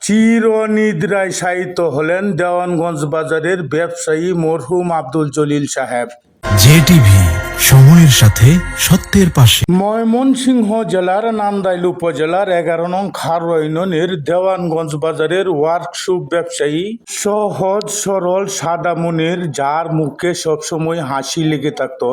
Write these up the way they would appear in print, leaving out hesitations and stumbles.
চিরনিদ্রায় শায়িত হলেন দেওয়ানগঞ্জ বাজারের ব্যবসায়ী মরহুম আব্দুল জলিল সাহেব। জেটিভি, সময়ের সাথে সত্যের পাশে। ময়মনসিংহ জেলার নান্দাইল উপজেলার 11 নং খারোয়া ইউনিয়নের দেওয়ানগঞ্জ বাজারের ওয়ার্কশপ ব্যবসায়ী, সহজ সরল সাদা মনের, যার মুখে সবসময় হাসি লেগে থাকত,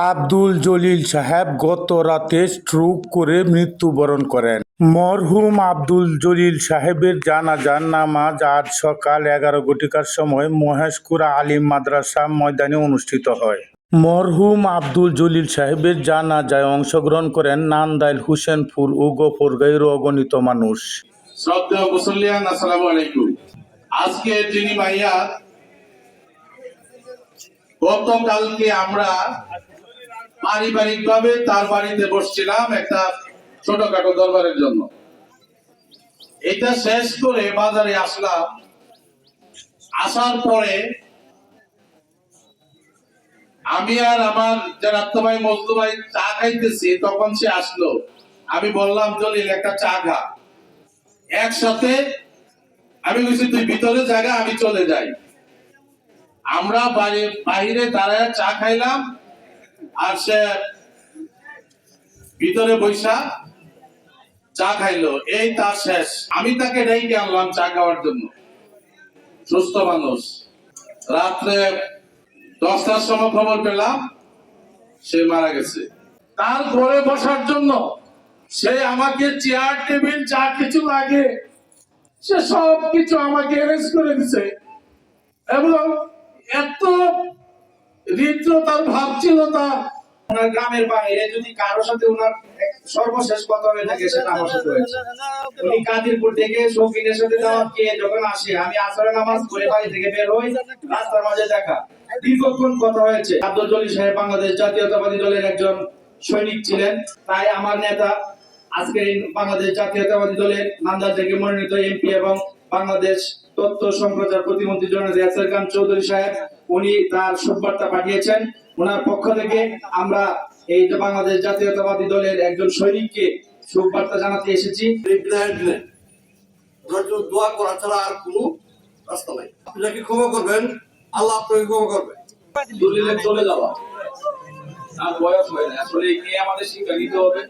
আব্দুল জলিল সাহেব গত রাতে স্ট্রোক করে মৃত্যুবরণ করেন। মরহুম আব্দুল জলিল সাহেবের জানাজার নামাজ আজ সকাল 11 ঘটিকার সময় মহেশকুড়া আলিম মাদ্রাসা ময়দানে অনুষ্ঠিত হয়। মরহুম আব্দুল জলিল সাহেবের জানাজায় অংশগ্রহণ করেন নান্দাইল, হুসেনপুর ও গফরগাঁয়ের অগণিত মানুষ। শ্রদ্ধেয় মুসল্লিয়ান, আসসালামু আলাইকুম। আজকে যিনি ভাইয়া, গতকালকে আমরা পারিবারিকভাবে তার বাড়িতে বসছিলাম একটা ছোটখাটো দরবারের জন্য। এটা শেষ করে বাজারে আসলাম। আসার পরে আমি আর আমার যারা ভাই মজদু ভাই চা খাইতেছি, তখন সে আসলো। আমি বললাম, জলিল একটা চা খা। একসাথে আমি বলছি তুই ভিতরে জায়গা, আমি চলে যাই। আমরা বাইরে দাঁড়ায় চা খাইলাম, আর সে ভিতরে বৈশা চা খাইলো। এই তার শেষ। আমি তাকে ডেকে আনলাম চা খাওয়ার জন্য। সুস্থ মানুষ। রাত্রে 10টার সময় খবর পেলাম সে মারা গেছে। তার ঘরে বসার জন্য সে আমাকে চেয়ার টেবিল যা কিছু লাগে সে সব কিছু আমাকে অ্যারেঞ্জ করে দিছে, এবং এত হৃদ্রতার ভাব ছিল তার। ওনার গ্রামের বাইরে যদি কারোর সাথে ওনার সর্বশেষ কথা হয়ে থাকে, সেটা আমার সাথে হয়েছে। উনি কাদিরপুর থেকে শৌখিনের সাথে দাওয়াত খেয়ে যখন আসে, আমি আসরের নামাজ পড়ে বাড়ি থেকে বের হই, রাস্তার মাঝে দেখা, দীর্ঘক্ষণ কথা হয়েছে। আব্দুল জলিল সাহেব বাংলাদেশ জাতীয়তাবাদী দলের একজন সৈনিক ছিলেন। তাই আমার নেতা, আজকে বাংলাদেশ জাতীয়তাবাদী দলের নান্দাইল থেকে মনোনীত এমপি এবং বাংলাদেশ তথ্য সম্প্রচার প্রতিমন্ত্রী জনাব ইয়াসের খান চৌধুরী সাহেব, উনি তার শোকবার্তা পাঠিয়েছেন। ওনার পক্ষ থেকে আমরা এই যে বাংলাদেশ জাতীয়তাবাদী দলের একজন সৈনিককে শোকবার্তা জানাতে এসেছি। দোয়া করা ছাড়া আর কোনো রাস্তা নাই। আপনি যাকে ক্ষমা করবেন, আল্লাহ আপনাকে ক্ষমা করবেন। দলিলে চলে যাওয়া আর বয়স হয় না, আসলে এই আমাদের শিক্ষা নিতে হবে।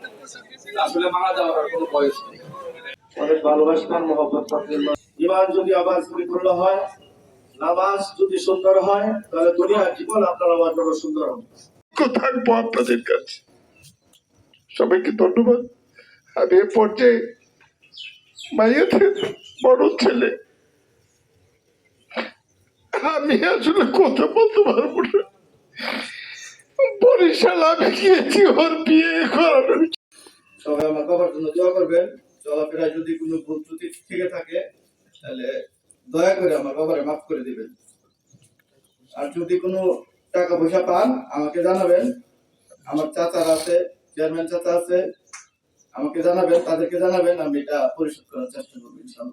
আসলে মারা যাওয়ার আর কোনো বয়স নেই। অনেক ভালোবাসতাম, মহব্বত করতেন। ইমান যদি আবার পরিপূর্ণ হয়, নামাজ যদি সুন্দর হয়, তাহলে দুনিয়ার জীবন আপনার আমার জন্য সুন্দর হবে। থাকবো আপনাদের কাছে। সবাইকে ধন্যবাদ। আমি এ পর্যায়ে মাইয়াদের বড় ছেলে, আমি আসলে কথা বলতে পারবো না। বরিশাল আমি গিয়েছি ওর বিয়ে করানোর। সবাই আমার বাবার জন্য দোয়া করবেন। চলাফেরায় যদি কোনো ভুল ত্রুটি থেকে থাকে, তাহলে দয়া করে আমার বাবারে মাফ করে দিবেন। আর যদি কোনো টাকা পয়সা পান, আমাকে জানাবেন। আমার চাচার আছে, চেয়ারম্যান চাচা আছে, আমাকে জানাবেন, তাদেরকে জানাবেন, আমি এটা পরিশোধ করার চেষ্টা করবো ইনশাআল্লাহ।